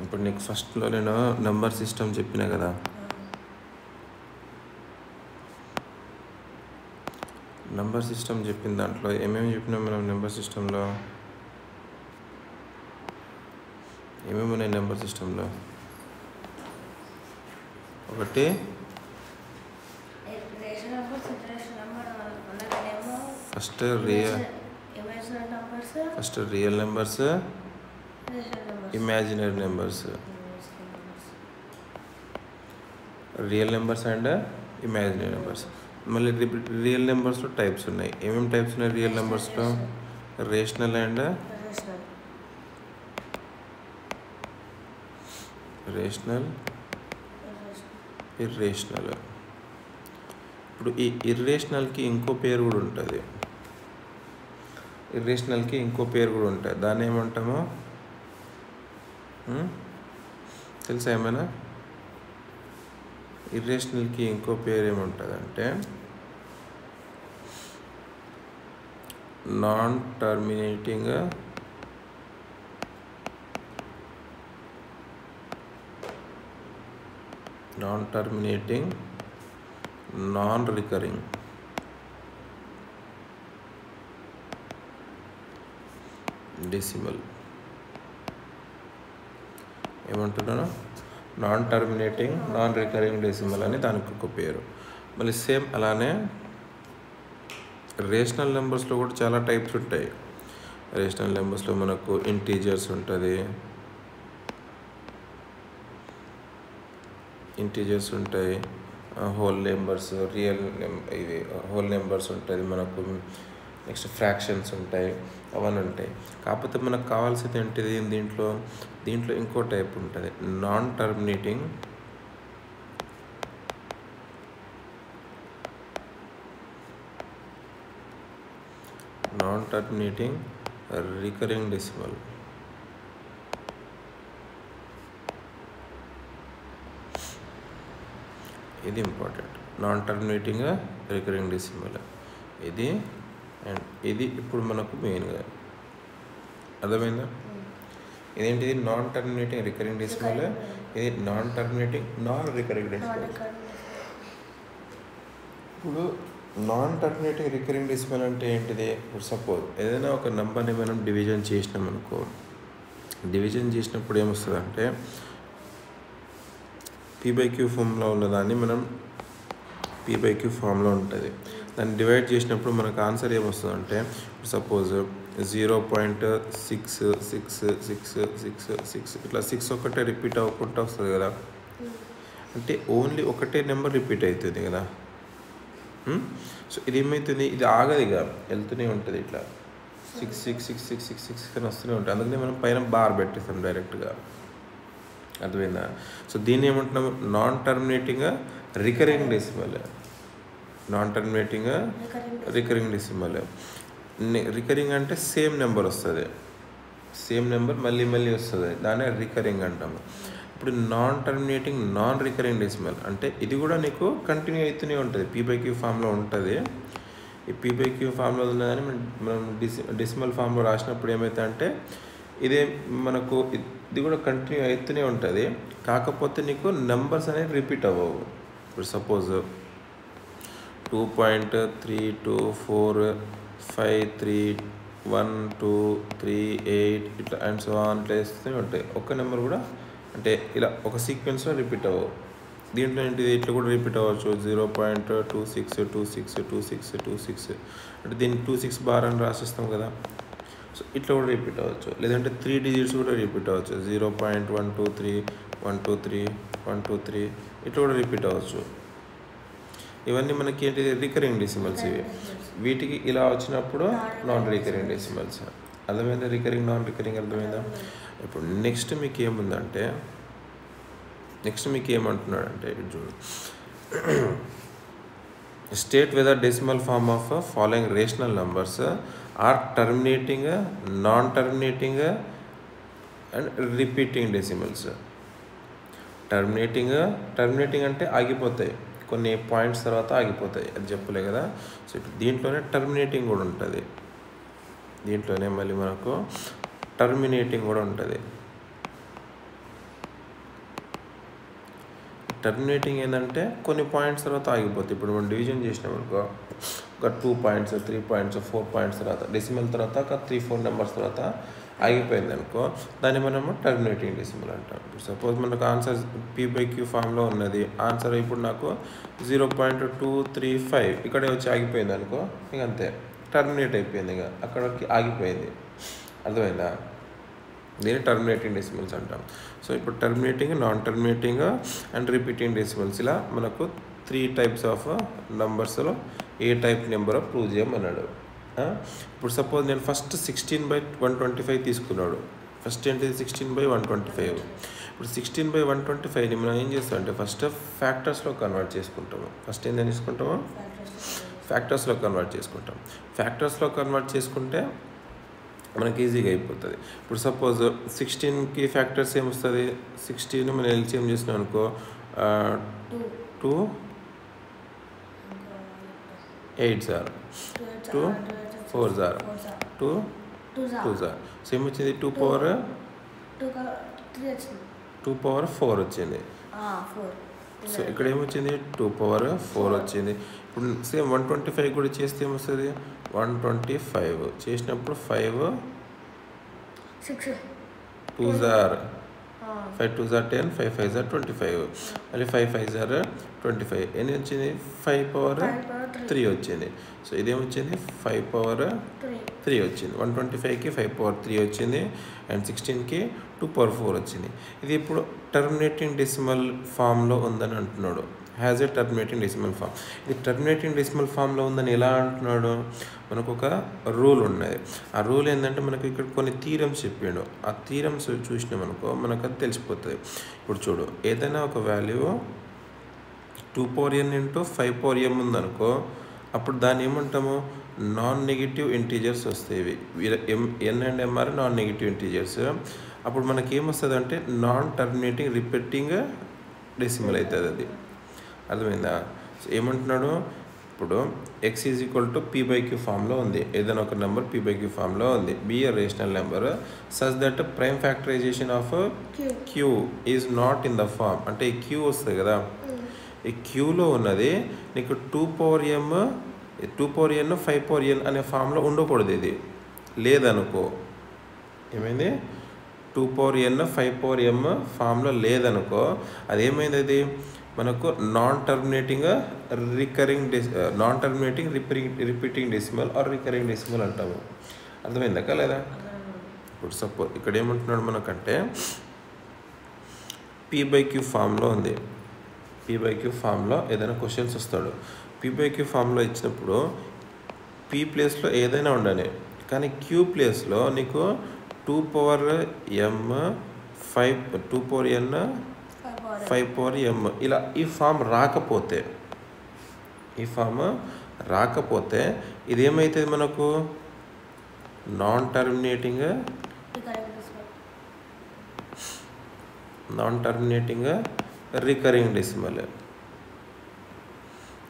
ఇప్పుడు నీకు ఫస్ట్లో నేను నెంబర్ సిస్టమ్ చెప్పినా కదా, నెంబర్ సిస్టమ్ చెప్పిన దాంట్లో ఏమేమి చెప్పినాం మనం? నెంబర్ సిస్టంలో ఏమేమి ఉన్నాయి? నెంబర్ సిస్టంలో ఒకటి first real numbers, imaginary numbers. Real numbers and imaginary numbers. మళ్ళీ రియల్ నెంబర్స్లో టైప్స్ ఉన్నాయి. ఏమేమి టైప్స్ ఉన్నాయి రియల్ నెంబర్స్లో? Rational and irrational. ఇప్పుడు ఈ ఇర్రేషనల్కి ఇంకో పేరు కూడా ఉంటుంది. దాన్ని ఏమంటామో తెలుసా ఏమైనా? ఇర్రేషనల్కి ఇంకో పేరు ఏముంటుంది అంటే non terminating non recurring decimal. ఏమంటున్నాను? Non terminating non recurring decimal అని దానికి ఒక పేరు. మళ్ళీ సేమ్ అలానే రేషనల్ నెంబర్స్లో కూడా చాలా టైప్స్ ఉంటాయి. రేషనల్ నెంబర్స్లో మనకు ఇంటీజర్స్ ఉంటాయి, హోల్ నెంబర్స్, హోల్ నెంబర్స్ ఉంటుంది మనకు. నెక్స్ట్ ఫ్రాక్షన్స్ ఉంటాయి, అవన్నీ ఉంటాయి. కాకపోతే మనకు కావాల్సింది ఏంటిది దీంట్లో ఇంకో టైప్ ఉంటుంది, నాన్ టర్మినేటింగ్ రికరింగ్ డెసిమల్. ఇది important. Non terminating recurring decimal ఇది. అండ్ ఇది ఇప్పుడు మనకు మెయిన్గా అర్థమైందా? ఇదేంటిది? Non terminating recurring decimal. ఇది non terminating non recurring decimal. ఇప్పుడు నాన్ టర్మినేటింగ్ రికరింగ్ డెసిమల్ అంటే ఏంటిది? ఇప్పుడు సపోజ్ ఏదైనా ఒక నెంబర్ని మనం డివిజన్ చేసినాం అనుకో. డివిజన్ చేసినప్పుడు ఏమొస్తుంది అంటే P/Q ఫామ్లో ఉన్నదాన్ని మనం P/Q ఫామ్లో ఉంటుంది. దాన్ని డివైడ్ చేసినప్పుడు మనకు ఆన్సర్ ఏమొస్తుంది అంటే సపోజ్ 0.666666 ఇట్లా 6 ఒకటే రిపీట్ అవ్వకుండా వస్తుంది కదా. అంటే ఓన్లీ ఒకటే నెంబర్ రిపీట్ అవుతుంది కదా. సో ఇది ఏమవుతుంది? ఇది ఆగదు, ఇక వెళ్తూనే ఉంటుంది. ఇట్లా 6666666 అని వస్తూనే ఉంటుంది. అందుకని మనం పైన బార్ పెట్టేస్తాం డైరెక్ట్గా. అర్థమైందా? సో దీన్ని ఏమంటున్నాము? Non terminating recurring decimal. Recurring అంటే సేమ్ నెంబర్ వస్తుంది, మళ్ళీ వస్తుంది, దాన్ని రికరింగ్ అంటాము. ఇప్పుడు non terminating non recurring decimal అంటే ఇది కూడా నీకు కంటిన్యూ అవుతూనే ఉంటుంది, P/Q ఫామ్లో ఉంటుంది. ఈ P/Q ఫామ్లో ఉన్నదని మనం డెసిమల్ ఫామ్లో రాసినప్పుడు ఏమవుతుందంటే ఇదే మనకు ఇది కూడా కంటిన్యూ అవుతూనే ఉంటుంది. కాకపోతే నీకు నెంబర్స్ అనేవి రిపీట్ అవ్వవు. ఇప్పుడు సపోజ్ 2.32453123 ఇట్లా అండ్ సో ఆన్ ఇట్లా వేస్తూనే ఉంటాయి. ఒక్క నెంబర్ కూడా అంటే ఇలా ఒక సీక్వెన్స్లో రిపీట్ అవ్వవు. దీంట్లో ఏంటిది? ఇట్లా కూడా రిపీట్ అవ్వచ్చు. 0.26262626 అంటే దీన్ని 26 బార్ అని రాసిస్తాం కదా. సో ఇట్లా కూడా రిపీట్ అవ్వచ్చు. లేదంటే 3 డిజిట్స్ కూడా రిపీట్ అవ్వచ్చు. 0.123 ఇట్లా కూడా రిపీట్ అవ్వచ్చు. ఇవన్నీ మనకి ఏంటిది? Recurring decimals. వీటికి ఇలా వచ్చినప్పుడు నాన్ రికరింగ్ డెసిమల్స్. అర్థమైందా? రికరింగ్ నాన్ రికరింగ్ అర్థమైందా? ఇప్పుడు నెక్స్ట్ మీకు ఏమంటున్నాడంటే చూడు, state whether decimal form of following rational numbers are terminating, non terminating and repeating decimals. Terminating అంటే ఆగిపోతాయి, కొన్ని పాయింట్స్ తర్వాత ఆగిపోతాయి, అది చెప్పలే కదా. సో దీంట్లోనే టర్మినేటింగ్ కూడా ఉంటుంది. దీంట్లోనే మళ్ళీ మనకు టర్మినేటింగ్ కూడా ఉంటుంది. టర్మినేటింగ్ ఏంటంటే కొన్ని పాయింట్స్ తర్వాత ఆగిపోతుంది. ఇప్పుడు మనం డివిజన్ చేసినాం అనుకో, ఒక 2 పాయింట్స్ 3 పాయింట్స్ 4 పాయింట్స్ తర్వాత డెసిమల్ తర్వాత ఒక 3-4 నెంబర్స్ తర్వాత ఆగిపోయింది అనుకో, దాన్ని మనము టర్మినేటింగ్ డెసిమల్ అంటాం. ఇప్పుడు సపోజ్ మనకు ఆన్సర్ P/Q ఫామ్లో ఉన్నది, ఆన్సర్ ఇప్పుడు నాకు 0.235 ఇక్కడే వచ్చి ఆగిపోయింది అనుకో, ఇక అంతే టర్మినేట్ అయిపోయింది, ఇక అక్కడికి ఆగిపోయింది. అర్థమైందా? దీన్ని టర్మినేటింగ్ డెసిమల్స్ అంటాం. సో ఇప్పుడు terminating, non terminating and repeating decimals, ఇలా మనకు 3 టైప్స్ ఆఫ్ నంబర్స్లో ఏ టైప్ నెంబరో ప్రూవ్ చేయమన్నాడు. ఇప్పుడు సపోజ్ నేను ఫస్ట్ 16/125 తీసుకున్నాడు. ఫస్ట్ ఏంటిది 16/125. ఇప్పుడు 16/125ని మనం ఏం చేస్తాం అంటే ఫస్ట్ ఫ్యాక్టర్స్లో కన్వర్ట్ చేసుకుంటాము. ఫస్ట్ ఏం తీసుకుంటాము? ఫ్యాక్టర్స్లో కన్వర్ట్ చేసుకుంటాం. ఫ్యాక్టర్స్లో కన్వర్ట్ చేసుకుంటే మనకి ఈజీగా అయిపోతుంది. ఇప్పుడు సపోజ్ 16కి ఫ్యాక్టర్స్ ఏమొస్తుంది? 16 మనం ఎల్సిఎం చేసినాం అనుకో, 2 8 సార్ 2 4 సార్ 2 సార్. సో ఏమొచ్చింది? 2 పవర్ 4 వచ్చింది. సో ఇక్కడ ఏమొచ్చింది? 2 పవర్ 4 వచ్చింది. ఇప్పుడు సేమ్ 125 కూడా చేస్తే ఏమొస్తుంది? 125 చేసినప్పుడు 5 2 సార్ 5 2 సార్ 10, 5 5 సార్ 25, మళ్ళీ 5 5 సార్ 25. ఎన్ని వచ్చింది? 5 పవర్ 3 వచ్చింది. సో ఇదేమొచ్చింది? 5 పవర్ 3 వచ్చింది. 125కి 5 పవర్ 3 వచ్చింది, అండ్ 16కి 2 పవర్ 4 వచ్చింది. ఇది ఇప్పుడు టర్మినేటింగ్ డెసిమల్ ఫామ్లో ఉందని అంటున్నాడు. Has a terminating decimal form. ఇది టర్మినేటింగ్ డెసిమల్ ఫామ్లో ఉందని ఎలా అంటున్నాడు? మనకు ఒక రూల్ ఉన్నది. ఆ రూల్ ఏంటంటే మనకి ఇక్కడ కొన్ని థీరమ్స్ చెప్పిండు. ఆ థీరమ్స్ చూసినామనుకో మనకు అది తెలిసిపోతుంది. ఇప్పుడు చూడు, ఏదైనా ఒక వాల్యూ 2n × 5m ఉందనుకో, అప్పుడు దాన్ని ఏమంటాము? నాన్ నెగిటివ్ ఇంటీజర్స్ వస్తాయి. n and m are non negative integers. అప్పుడు మనకి ఏమొస్తుంది అంటే నాన్ టర్మినేటింగ్ రిపీటింగ్ డెసిమల్ అవుతుంది. అది అర్థమైందా? సో ఏమంటున్నాడు? ఇప్పుడు x = P/Q ఫామ్లో ఉంది. ఏదైనా ఒక నెంబర్ P/Q ఫామ్లో ఉంది. Be a rational number such that prime factorization of Q is not in the form. అంటే ఈ Q వస్తుంది కదా, ఈ Qలో ఉన్నది నీకు 2n 5n అనే ఫామ్లో ఉండకూడదు. ఇది లేదనుకో, ఏమైంది? 2n 5m ఫామ్లో లేదనుకో, అదేమైంది? అది మనకు non terminating repeating decimal or recurring decimal అంటాము. అర్థమైందా లేదా? ఇప్పుడు సపోజ్ ఇక్కడ ఏమంటున్నాడు మనకంటే P/Q ఫామ్లో ఉంది. P/Q ఫామ్లో ఏదైనా క్వశ్చన్స్ వస్తాడు. P/Q ఫామ్లో ఇచ్చినప్పుడు P ప్లేస్లో ఏదైనా ఉండని, కానీ Q ప్లేస్లో నీకు 2n 5m ఇలా ఈ ఫామ్ రాకపోతే ఇదేమవుతుంది? మనకు non terminating recurring decimal.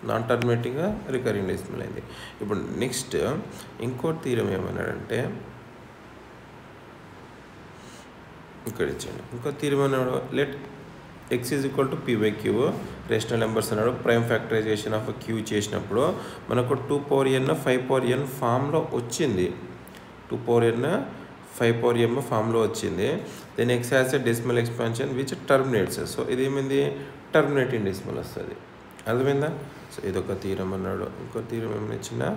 Non terminating recurring decimal అయింది. ఇప్పుడు నెక్స్ట్ ఇంకో థీరం ఏమన్నాడంటే, ఇక్కడ ఇచ్చాడు ఇంకో థీరం అన్నాడు. Let x = P/Q rational numbers అన్నాడు. ప్రైమ్ ఫ్యాక్టరైజేషన్ ఆఫ్ Q చేసినప్పుడు మనకు 2n 5n ఫామ్లో వచ్చింది. 2n 5m ఫామ్లో వచ్చింది. Then x has a decimal expansion which terminates. So ఇదేమైంది? టర్మినేటింగ్ డెసిమల్ వస్తుంది. అర్థమైందా? సో ఇదొక థీరం అన్నాడు. ఇంకో థీరం ఏమైనా ఇచ్చినా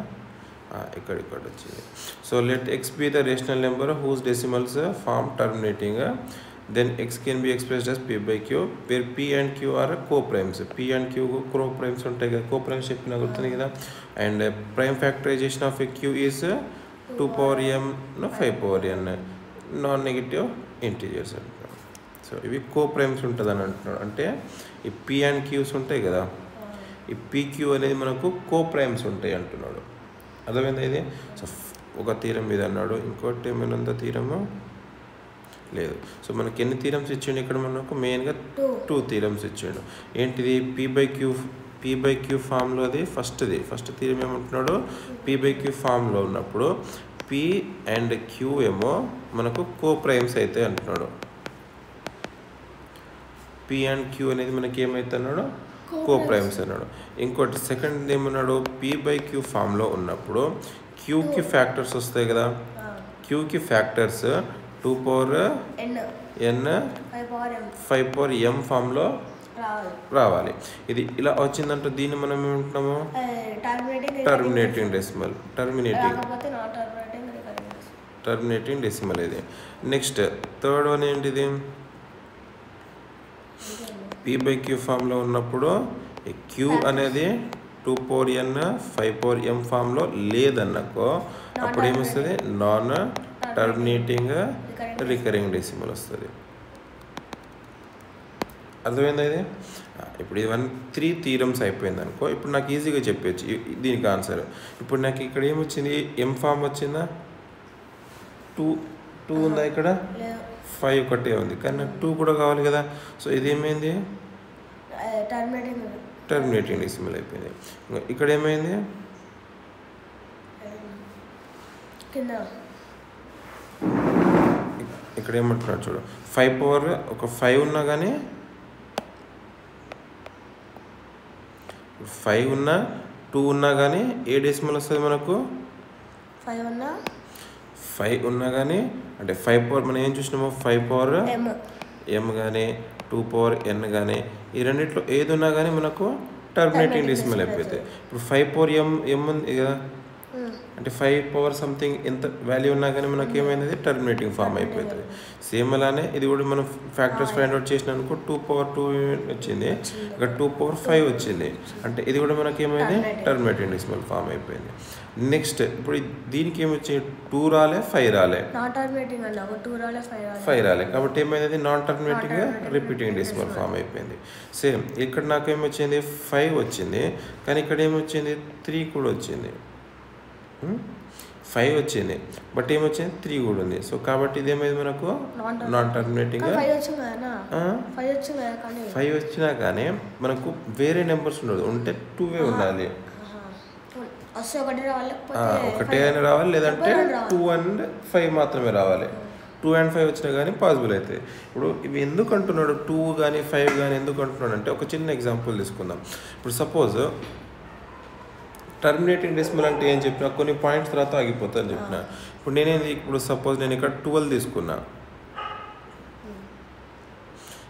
ఇక్కడ వచ్చింది. So let x be the rational number whose decimals form terminating, then x can be expressed as P/Q where P and Q are co-primes. P and Q co-primes ఉంటాయి కదా, co-primes చెప్పినా గుర్తుంది కదా. And prime factorization of Q is 2m 5n non negative integers అంటారు. So ఇవి coprimes ఉంటుంది అని అంటున్నాడు. అంటే ఈ P అండ్ Qs ఉంటాయి కదా, ఈ PQ అనేది మనకు కో-ప్రైమ్స్ ఉంటాయి అంటున్నాడు. అర్థమైందా ఇది? సో ఒక థీరం మీద అన్నాడు. ఇంకోటి ఏమైనా ఉందా థీరము? లేదు. సో మనకి ఎన్ని థీరమ్స్ ఇచ్చాడు ఇక్కడ? మనకు మెయిన్గా 2 థీరమ్స్ ఇచ్చాడు. ఏంటిది? P/Q ఫామ్లో అది ఫస్ట్ థీరం ఏమంటున్నాడు? P/Q ఫామ్లో ఉన్నప్పుడు పి అండ్ క్యూ ఏమో మనకు కో ప్రైమ్స్ అయితే అంటున్నాడు. పి అండ్ క్యూ అనేది మనకి ఏమైతే అన్నాడు, కో ప్రైమ్స్ అన్నాడు. ఇంకోటి సెకండ్ ఏమన్నాడు, పి బై క్యూ ఫామ్లో ఉన్నప్పుడు క్యూకి ఫ్యాక్టర్స్ వస్తాయి కదా, క్యూకి factors 2 power n 5 power m ఫామ్లో రావాలి. ఇది ఇలా వచ్చిందంటే దీన్ని మనం ఏమంటున్నాము, టర్మినేటింగ్ డెసిమల్ ఇది. నెక్స్ట్ థర్డ్ వన్ ఏంటిది, పీ బై క్యూ ఫామ్లో ఉన్నప్పుడు క్యూ అనేది 2 పవర్ n 5 పవర్ m ఫామ్లో లేదన్నకో అప్పుడు ఏమొస్తుంది, నాన్ టర్మినేటింగ్ రికరింగ్ డెసిమల్ వస్తుంది. అర్థమైందా ఇది? ఇప్పుడు ఇవన్నీ 3 థీరమ్స్ అయిపోయింది అనుకో. ఇప్పుడు నాకు ఈజీగా చెప్పచ్చు దీనికి ఆన్సర్. ఇప్పుడు నాకు ఇక్కడ ఏమొచ్చింది, ఎం ఫామ్ వచ్చిందా, 2 ఉందా, ఇక్కడ 5 ఒకటే ఉంది, కానీ నాకు 2 కూడా కావాలి కదా. సో ఇది ఏమైంది, టర్మినేటింగ్ డెసిమల్ అయిపోయింది. ఇక్కడ ఏమైంది, ఇక్కడ ఏమంటున్నాడు చూడు, 5 పవర్ ఒక 5 ఉన్నా కానీ 5 ఉన్నా 2 ఉన్నా కానీ ఏ డెసిమల్ వస్తుంది మనకు, 5 ఉన్నా కానీ అంటే 5 పవర్ మనం ఏం చూసినామో 5 పవర్ m కానీ 2 పవర్ n కానీ ఈ రెండిట్లో ఏది ఉన్నా కానీ మనకు టర్మినేటింగ్ డెసిమల్ అయిపోతుంది. ఇప్పుడు 5 పవర్ m ఉంది కదా, అంటే 5 పవర్ సంథింగ్ ఎంత వాల్యూ ఉన్నా కానీ మనకి ఏమైంది, టర్మినేటింగ్ ఫామ్ అయిపోతుంది. సేమ్ అలానే ఇది కూడా మనం ఫ్యాక్టర్స్ ఫైండ్ అవుట్ చేసిన అనుకో 2 పవర్ 2 వచ్చింది, ఇక్కడ 2 పవర్ 5 వచ్చింది, అంటే ఇది కూడా మనకి ఏమైంది, టర్మినేటింగ్ డెసిమల్ ఫామ్ అయిపోయింది. నెక్స్ట్ ఇప్పుడు దీనికి ఏమొచ్చింది, 2 రాలే 5 రాలే, 5 రాలే, కాబట్టి ఏమైంది, non terminating repeating decimal form అయిపోయింది. సేమ్ ఇక్కడ నాకు ఏమొచ్చింది, 5 వచ్చింది, కానీ ఇక్కడ ఏమొచ్చింది, 3 కూడా వచ్చింది. 5 వచ్చింది బట్ ఏమొచ్చింది, 3 కూడా ఉంది. సో కాబట్టి ఇదేమైంది మనకు నాన్ టర్మినేటింగ్. 5 వచ్చినా కానీ మనకు వేరే నెంబర్స్ ఉండదు, ఉంటే 2 ఉండాలి, ఒకటే అని రావాలి, లేదంటే 2 and 5 మాత్రమే రావాలి. 2 and 5 వచ్చినా కానీ పాసిబుల్ అవుతాయి. ఇప్పుడు ఇవి ఎందుకు అంటున్నాడు, 2 కానీ 5 కానీ ఎందుకు అంటున్నాడు అంటే ఒక చిన్న ఎగ్జాంపుల్ తీసుకుందాం. ఇప్పుడు సపోజ్ టర్మినేటింగ్ డెసిమల్ అంటే ఏం చెప్పినా కొన్ని పాయింట్స్ తర్వాత ఆగిపోతా అని చెప్పిన. ఇప్పుడు నేనేంది, ఇప్పుడు సపోజ్ నేను ఇక్కడ 12 తీసుకున్నా,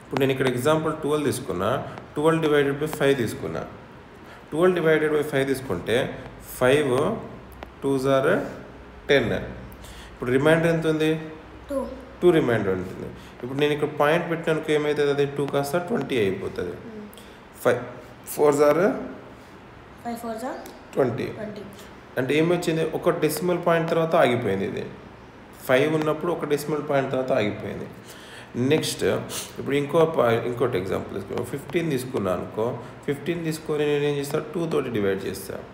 ఇప్పుడు నేను ఇక్కడ ఎగ్జాంపుల్ 12 తీసుకున్నా, 12 డివైడెడ్ బై 5 తీసుకున్నా. 12 డివైడెడ్ బై 5 తీసుకుంటే 5 2s are 10. ఇప్పుడు రిమైండర్ ఎంత ఉంది, 2 రిమైండర్ ఉంటుంది. ఇప్పుడు నేను ఇక్కడ పాయింట్ పెట్టినానికి ఏమవుతుంది, అది 2 కాస్త 20 అయిపోతుంది. 5 4s are 20. అంటే ఏమొచ్చింది, ఒక డెసిమల్ పాయింట్ తర్వాత ఆగిపోయింది. ఇది 5 ఉన్నప్పుడు ఒక డెసిమల్ పాయింట్ తర్వాత ఆగిపోయింది. నెక్స్ట్ ఇప్పుడు ఇంకోటి ఎగ్జాంపుల్ తీసుకున్నాను, 15 తీసుకున్నాను అనుకో. 15 తీసుకొని నేను ఏం చేస్తాను, 2 తోటి డివైడ్ చేస్తాను.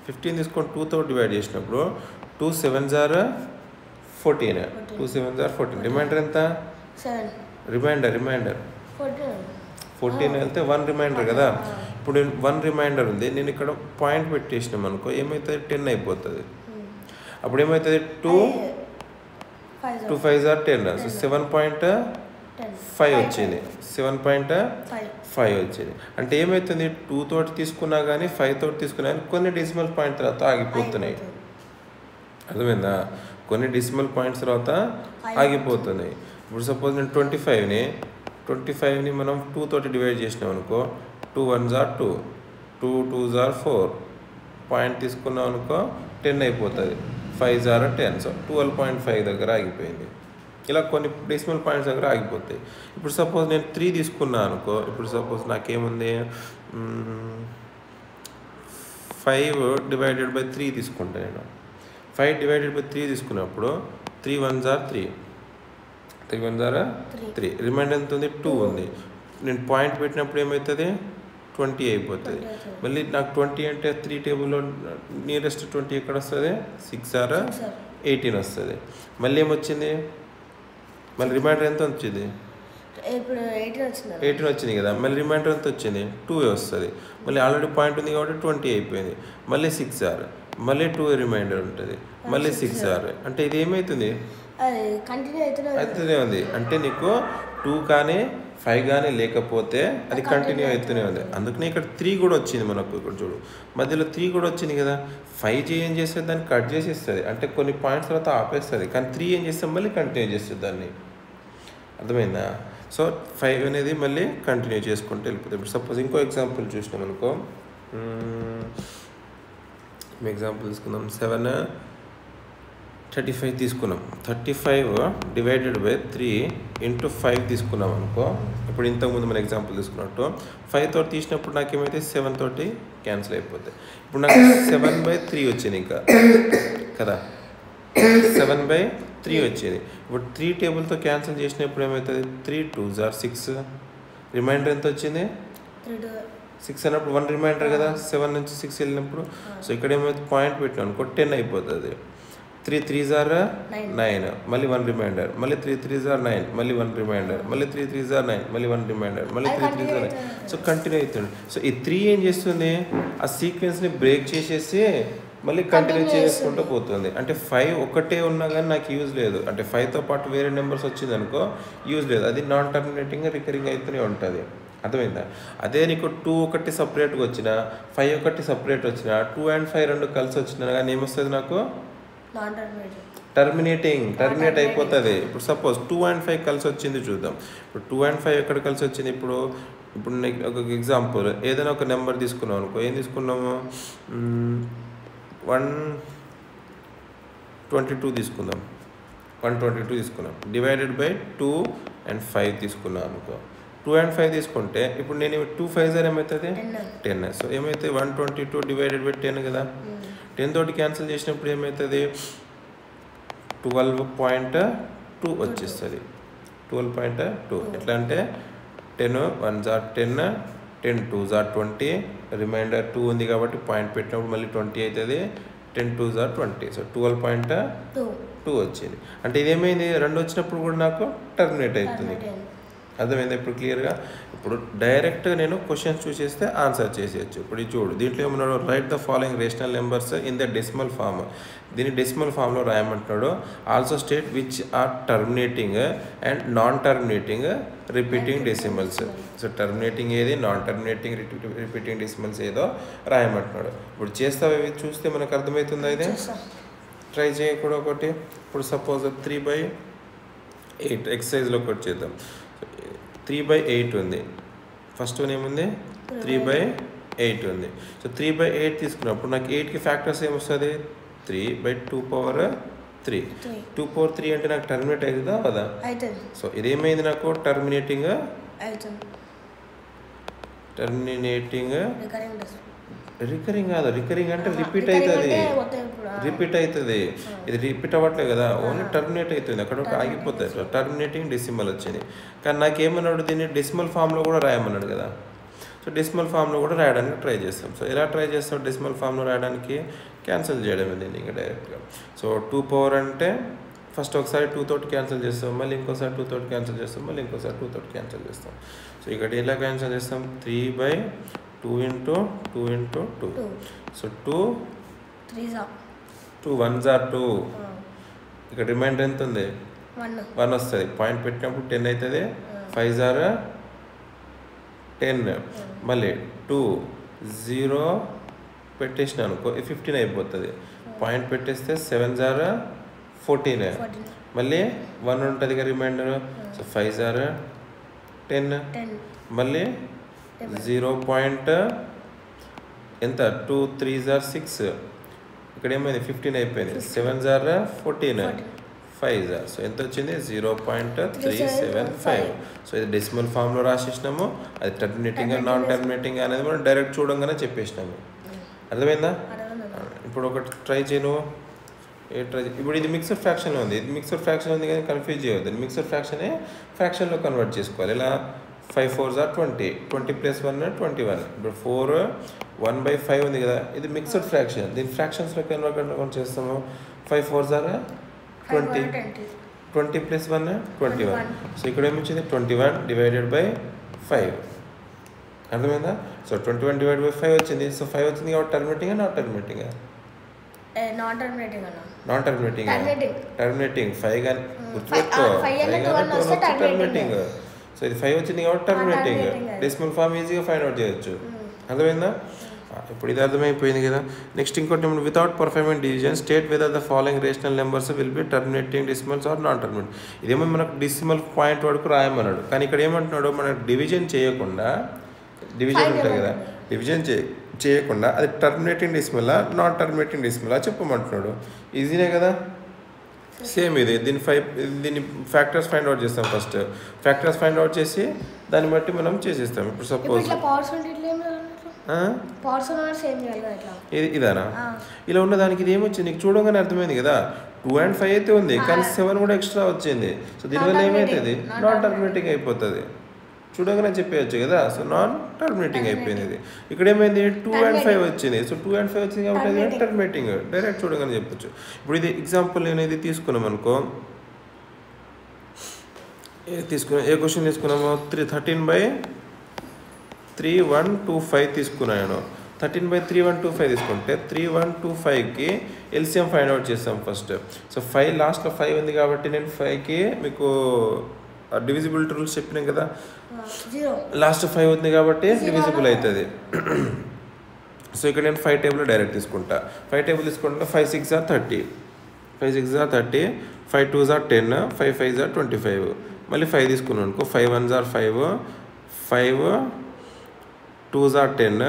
15 తీసుకొని 2 తోటి డివైడ్ చేసినప్పుడు 2 7s are 14. 2 7s are 14. Reminder ఎంత, రిమైండర్ 14 వెళ్తే 1 రిమైండర్ కదా. ఇప్పుడు 1 రిమైండర్ ఉంది, నేను ఇక్కడ పాయింట్ పెట్టేసినాం అనుకో ఏమవుతుంది, 10 అయిపోతుంది. అప్పుడు ఏమవుతుంది, 2 5s are 10. సో 7.5 వచ్చింది, 7.5 వచ్చింది. అంటే ఏమవుతుంది, 2 తోటి తీసుకున్నా కానీ 5 తోటి తీసుకున్నా కానీ కొన్ని డెసిమల్ పాయింట్ తర్వాత ఆగిపోతున్నాయి. అర్థమైందా, కొన్ని డెసిమల్ పాయింట్స్ తర్వాత ఆగిపోతున్నాయి. ఇప్పుడు సపోజ్ నేను 25ని మనం 2 తోటి డివైడ్ చేసినాం అనుకో, 2 1s are 2, 2 2s are 4, point తీసుకున్నాం అనుకో 10 అయిపోతుంది, 5s are 10. సో 12.5 దగ్గర ఆగిపోయింది. ఇలా కొన్ని డెసిమల్ పాయింట్స్ దగ్గర ఆగిపోతాయి. ఇప్పుడు సపోజ్ నేను 3 తీసుకున్నాను అనుకో, ఇప్పుడు సపోజ్ నాకేముంది, 5 డివైడెడ్ బై 3 తీసుకుంటాను నేను. 5 డివైడెడ్ బై 3 తీసుకున్నప్పుడు 3 1s are 3, 3 1s are 3. Reminder ఎంత ఉంది, 2 ఉంది. నేను పాయింట్ పెట్టినప్పుడు ఏమవుతుంది, 20 అయిపోతుంది. మళ్ళీ నాకు 20 అంటే 3 టేబుల్లో నియరెస్ట్ 20 ఎక్కడ వస్తుంది, 6 or 18 వస్తుంది. మళ్ళీ ఏమొచ్చింది, మళ్ళీ రిమైండర్ ఎంత వచ్చింది, 18 వచ్చింది కదా. మళ్ళీ రిమైండర్ ఎంత వచ్చింది, 2 వస్తుంది. మళ్ళీ ఆల్రెడీ పాయింట్ ఉంది కాబట్టి 20 అయిపోయింది. మళ్ళీ 6 or మళ్ళీ 2 రిమైండర్ ఉంటుంది, మళ్ళీ 6R. అంటే ఇది ఏమవుతుంది, అవుతూనే ఉంది. అంటే నీకు 2 కానీ 5 కానీ లేకపోతే అది కంటిన్యూ అవుతూనే ఉంది. అందుకని ఇక్కడ 3 కూడా వచ్చింది మనకు. ఇక్కడ చూడు, మధ్యలో 3 కూడా వచ్చింది కదా. 5 ఏం చేస్తుంది, దాన్ని కట్ చేసి ఇస్తుంది, అంటే కొన్ని పాయింట్స్ తర్వాత ఆపేస్తుంది. కానీ 3 ఏం చేస్తే మళ్ళీ కంటిన్యూ చేస్తుంది దాన్ని. అర్థమైందా? సో 5 అనేది మళ్ళీ కంటిన్యూ చేసుకుంటూ వెళ్ళిపోతుంది. ఇప్పుడు సపోజ్ ఇంకో ఎగ్జాంపుల్ చూసినాం అనుకో, ఎగ్జాంపుల్ తీసుకుందాం. 735 తీసుకున్నాం. 35 డివైడెడ్ బై 3 ఇంటూ 5 తీసుకున్నాం అనుకో. ఇప్పుడు ఇంతకుముందు మన ఎగ్జాంపుల్ తీసుకున్నట్టు 5 తోటి తీసినప్పుడు నాకేమైతే 7 తోటి క్యాన్సిల్ అయిపోతాయి. ఇప్పుడు నాకు 7/3 వచ్చింది ఇంకా కదా, 7/3 వచ్చేది. ఇప్పుడు 3 టేబుల్తో క్యాన్సిల్ చేసినప్పుడు ఏమవుతుంది, 3 2s are 6. రిమైండర్ ఎంత వచ్చింది, 6 అన్నప్పుడు 1 రిమైండర్ కదా, 7 నుంచి 6 వెళ్ళినప్పుడు. సో ఇక్కడ ఏమైతే పాయింట్ పెట్టినాం అనుకో 10 అయిపోతుంది. 3 3s are 9, మళ్ళీ 1 రిమైండర్, మళ్ళీ 3 3s are 9, మళ్ళీ 1 రిమైండర్, మళ్ళీ 3 3s are 9, మళ్ళీ 1 రిమైండర్, మళ్ళీ 3 3s are 9. సో కంటిన్యూ అవుతుంది. సో ఈ 3 ఏం చేస్తుంది, ఆ సీక్వెన్స్ని బ్రేక్ చేసేసి మళ్ళీ కంటిన్యూ చేసుకుంటూ పోతుంది. అంటే 5 ఒకటే ఉన్నా కానీ నాకు యూజ్ లేదు. అంటే 5తో పాటు వేరే నెంబర్స్ వచ్చింది అనుకో యూజ్ లేదు. అది నాన్ టర్మినేటింగ్ రికరింగ్ అయితేనే ఉంటుంది. అర్థమైందా? అదే నీకు 2 ఒకటి సపరేట్గా వచ్చిన, 5 ఒకటి సపరేట్ వచ్చిన, 2 and 5 రెండు కలిసి వచ్చినా కానీ ఏమొస్తుంది నాకు, టర్మినేట్ అయిపోతుంది. ఇప్పుడు సపోజ్ 2 and 5 కలిసి వచ్చింది చూద్దాం. ఇప్పుడు 2 and 5 ఎక్కడ కలిసి వచ్చింది, ఇప్పుడు ఒక ఎగ్జాంపుల్ ఏదైనా ఒక నెంబర్ తీసుకున్నాం అనుకో. ఏం తీసుకున్నాము, 122 తీసుకుందాం. 122 తీసుకున్నాం. డివైడెడ్ బై 2 and 5 తీసుకున్నాం అనుకో. 2 and 5 తీసుకుంటే ఇప్పుడు నేను 2 5s ఏమవుతుంది, 10. సో ఏమైతే 122 డివైడెడ్ బై 10 కదా. 10 తోటి క్యాన్సిల్ చేసినప్పుడు ఏమవుతుంది, 12.2 వచ్చేస్తుంది. 12.2 ఎట్లా అంటే 10 1s are 10, 10 2s are 20, reminder 2 ఉంది కాబట్టి పాయింట్ పెట్టినప్పుడు మళ్ళీ 20 అవుతుంది. 10 2s are 20. సో 12.2 వచ్చింది. అంటే ఇదేమైంది, 2 వచ్చినప్పుడు కూడా నాకు టర్మినేట్ అవుతుంది. అర్థమైంది ఇప్పుడు క్లియర్గా. ఇప్పుడు డైరెక్ట్గా నేను క్వశ్చన్స్ చూసేస్తే ఆన్సర్ చేసేయచ్చు. ఇప్పుడు ఇది చూడు, దీంట్లో ఏమన్నాడు, write the following rational numbers in the decimal form. దీన్ని డెసిమల్ ఫామ్లో రాయమంటున్నాడు. Also state which are terminating and non terminating repeating decimals. So terminating ఏది, నాన్ టర్మినేటింగ్ రిపీటింగ్ డెసిమల్స్ ఏదో రాయమంటున్నాడు. ఇప్పుడు చేస్తావు, ఇవి చూస్తే మనకు అర్థమవుతుందా, ఇదే ట్రై చేయకూడదు ఒకటి. ఇప్పుడు సపోజ్ 3/8 ఎక్సర్సైజ్లో ఒకటి చేద్దాం. 3/8 ఉంది. ఫస్ట్ వన్ ఏముంది, 3/8 ఉంది. సో 3/8 తీసుకున్నప్పుడు నాకు 8కి ఫ్యాక్టర్స్ ఏమొస్తుంది, 3/2^3. 2/3 అంటే నాకు టర్మినేట్ అవుతుందా కదా. సో ఇదేమైంది నాకు టర్మినేటింగ్ రికరింగ్ కాదు. రికరింగ్ అంటే రిపీట్ అవుతుంది. ఇది రిపీట్ అవ్వట్లేదు కదా, ఓన్లీ టర్మినేట్ అవుతుంది. అక్కడ ఒక ఆగిపోతుంది. టర్మినేటింగ్ డెసిమల్ వచ్చింది. కానీ నాకేమన్నాడు, దీన్ని డెసిమల్ ఫామ్లో కూడా రాయమన్నాడు కదా. సో డెసిమల్ ఫామ్లో కూడా రాయడానికి ట్రై చేస్తాం. సో ఎలా ట్రై చేస్తాం, డెసిమల్ ఫామ్లో రాయడానికి క్యాన్సిల్ చేయడమే దీన్ని ఇంకా డైరెక్ట్గా. సో 2 పవర్ అంటే ఫస్ట్ ఒకసారి 2 తోటి క్యాన్సిల్ చేస్తాం, మళ్ళీ ఇంకోసారి 2 తోటి క్యాన్సిల్ చేస్తాం, మళ్ళీ ఇంకోసారి 2 తోటి క్యాన్సిల్ చేస్తాం. సో ఇక్కడ ఎలా క్యాన్సిల్ చేస్తాం, 3/2 into 2 into 2. So 2 1s are 2. ఇక్కడ రిమైండర్ ఎంత ఉంది, 1 వస్తుంది. పాయింట్ పెట్టినప్పుడు 10 అవుతుంది. 5s are 10, మళ్ళీ 2 0 పెట్టేసిన అనుకో 15 అయిపోతుంది. పాయింట్ పెట్టేస్తే 7s are 14, మళ్ళీ 1 ఉంటుంది కదా రిమైండర్. సో 5s are 10, మళ్ళీ 0 పాయింట్ ఎంత, 2 3s are 6. ఇక్కడ ఏమైంది, 15 అయిపోయింది. 7s are 14, 5s are. So ఎంత వచ్చింది, 0.375. సో ఇది డెసిమల్ ఫామ్లో రాసేసినాము. అది టర్మినేటింగ్ నాన్ టర్మినేటింగ్ అనేది మనం డైరెక్ట్ చూడంగానే చెప్పేసినాము. అర్థమైందా? ఇప్పుడు ఒకటి ట్రై చేయను. ఇప్పుడు ఇది మిక్సర్ ఫ్రాక్షన్లో ఉంది. ఇది మిక్సర్ ఫ్రాక్షన్ ఉంది కానీ కన్ఫ్యూజ్ చేయవద్దు. మిక్సర్ ఫ్రాక్షనే ఫ్రాక్షన్లో కన్వర్ట్ చేసుకోవాలి. ఇలా 5 4s are 20, 20 + 1 21. ఇప్పుడు 4 1/5 ఉంది కదా, ఇది మిక్సర్ ఫ్రాక్షన్. దీని ఫ్రాక్షన్స్లో కన్వర్ట్ చేస్తాము. 5 4s are 20, 20 + 1 21. సో ఇక్కడ ఏమొచ్చింది, 21 డివైడెడ్ బై 5. అర్థమైందా? సో 21 డివైడెడ్ బై 5 వచ్చింది. సో 5 వచ్చింది కాబట్టి terminating not terminating. Non terminating అన్న. నాన్ టర్మినేటింగ్ టర్మినేటింగ్ 5 కానీ గుర్తుపెట్టుకో 5 వస్తే టర్మినేటింగ్. సో ఇది 5 వచ్చింది కాబట్టి టర్మినేటింగ్. డెసిమల్ ఫామ్ ఈజీగా ఫైండ్ అవుట్ చేయొచ్చు. అర్థమైందా? ఇప్పుడు ఇది అర్థమైపోయింది కదా. నెక్స్ట్ ఇంకోటి without performing division state whether the following rational numbers will be terminating decimals or non terminating. ఇదేమో మనకు డెసిమల్ పాయింట్ వరకు రాయమన్నాడు, కానీ ఇక్కడ ఏమంటున్నాడు, మనకు డివిజన్ చేయకుండా, డివిజన్ ఉంటుంది కదా, డివిజన్ చేయకుండా అది టర్మినేటింగ్ డెసిమలా నాన్ టర్మినేటింగ్ డెసిమలా చెప్పమంటున్నాడు. ఈజీనే కదా. సేమ్ ఇది దీన్ని ఫ్యాక్టర్స్ ఫైండ్ అవుట్ చేస్తాం. ఫస్ట్ ఫ్యాక్టర్స్ ఫైండ్ అవుట్ చేసి దాన్ని బట్టి మనం చేసేస్తాం. ఇప్పుడు సపోజ్ ఇదానా, ఇలా ఉన్న దానికి ఇది ఏమొచ్చింది నీకు చూడగానే అర్థమైంది కదా. 2 and 5 అయితే ఉంది, కానీ 7 కూడా ఎక్స్ట్రా వచ్చింది. సో దీనివల్ల ఏమవుతుంది, నాన్ టర్మినేటింగ్ అయిపోతుంది. చూడగానే చెప్పేయచ్చు కదా. సో నాన్ టర్మినేటింగ్ అయిపోయింది. ఇది ఇక్కడ ఏమైంది 2 and 5 వచ్చింది. సో 2 and 5 వచ్చింది కాబట్టి అది టర్మినేటింగ్, డైరెక్ట్ చూడగానే చెప్పొచ్చు. ఇప్పుడు ఇది ఎగ్జాంపుల్ నేను ఇది తీసుకున్నాం అనుకో, ఏ క్వశ్చన్ తీసుకున్నాము, 13/3125 తీసుకున్నాను. 13/3125 తీసుకుంటే 3125కి ఎల్సిఎం ఫైండ్ అవుట్ చేస్తాం ఫస్ట్. సో 5 లాస్ట్లో 5 ఉంది కాబట్టి నేను 5కి మీకు డివిజిబిలిటీ రూల్స్ చెప్పినాం కదా. లాస్ట్ 5 ఉంది కాబట్టి డివిజిబుల్ అవుతుంది. సో ఇక్కడ నేను 5 టేబుల్ డైరెక్ట్ తీసుకుంటా. 5 టేబుల్ తీసుకుంటే 5 6 are 30, 5 6 are 30, 5 2s are 10, 5 5s are 25. మళ్ళీ 5 తీసుకున్నాను అనుకో, 5 1s are 5, 5 2s are 10,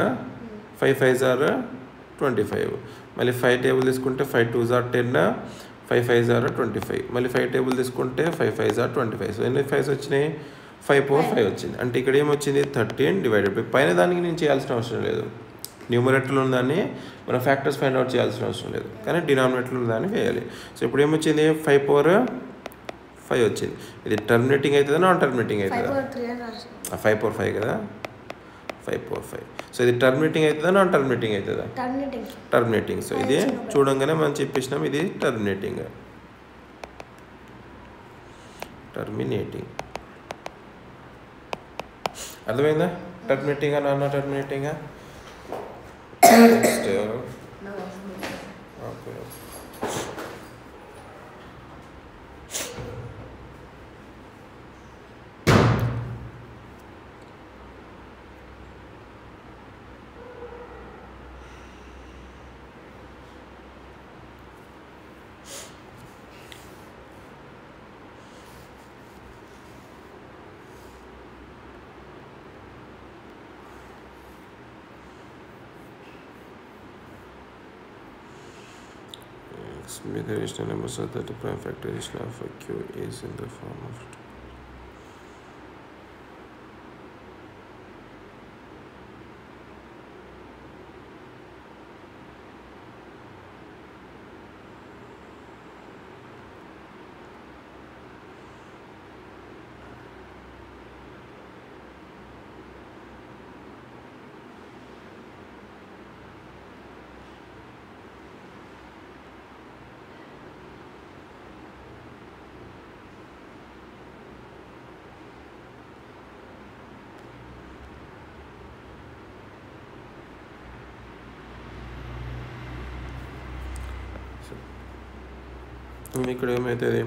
5 5s are 25. మళ్ళీ 5 టేబుల్ తీసుకుంటే 5 2s are 10, 5 5s are 25. మళ్ళీ 5 టేబుల్ తీసుకుంటే 5 5s are 25. సో ఎన్ని 5s వచ్చినాయి, 5/5 వచ్చింది. అంటే ఇక్కడ ఏమొచ్చింది 13 డివైడెడ్ బై, పైన దానికి నేను చేయాల్సిన అవసరం లేదు. న్యూమరేటర్లో ఉన్న దాన్ని మనం ఫ్యాక్టర్స్ ఫైండ్ అవుట్ చేయాల్సిన అవసరం లేదు, కానీ డినామినేటర్లో ఉన్న దాన్ని వేయాలి. సో ఇప్పుడు ఏమొచ్చింది 5/5 వచ్చింది. ఇది టర్మినేటింగ్ అవుతుందా నాన్ టర్మినేటింగ్ అవుతుందా, 5/5 కదా, 5/5. సో ఇది టర్మినేటింగ్ అవుతుందా నాన్ టర్మినేటింగ్ అవుతుందా, టర్మినేటింగ్. సో ఇది చూడంగానే మనం చెప్పేసినాం ఇది టర్మినేటింగ్. అర్థమైందా, టర్మినేటింగా నాన్ టర్మినేటింగా. Next okay, with the rational numbers so that the prime factorization of a q is in the form of ఇక్కడ ఏమవుతుంది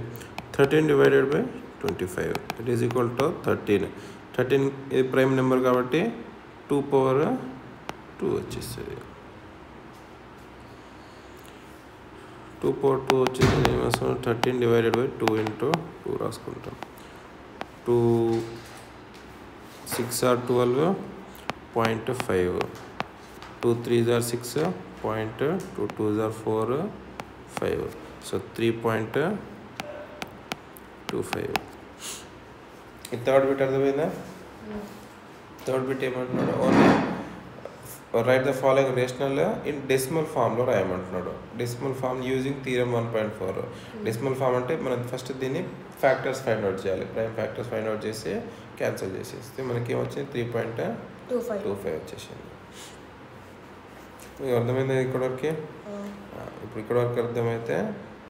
13 divided by 25 it is equal to 13. ఇది ప్రైమ్ నెంబర్ కాబట్టి 2/2 వచ్చేస్తుంది. 2/2 వచ్చేసి 13 డివైడెడ్ బై 2 into 2 రాసుకుంటాం. 2 6 are 12.5, 2 3s are 6, 2 2s are 4, 5. So 3.25. ఈ third bit అర్థమైందా. Third bit ఏమంటున్నాడు, only write the following rational in decimal ఫామ్లో రాయమంటున్నాడు. Decimal form using theorem 1.4. Decimal form అంటే మనం ఫస్ట్ దీన్ని ఫ్యాక్టర్స్ ఫైండ్ అవుట్ చేయాలి. ప్రైమ్ ఫ్యాక్టర్స్ ఫైండ్ అవుట్ చేసి క్యాన్సిల్ చేసేస్తే మనకి ఏమొచ్చింది 3.25 వచ్చేసింది. మీకు అర్థమైంది ఇక్కడ వరకు. ఇప్పుడు ఇక్కడ వరకు అర్థమైతే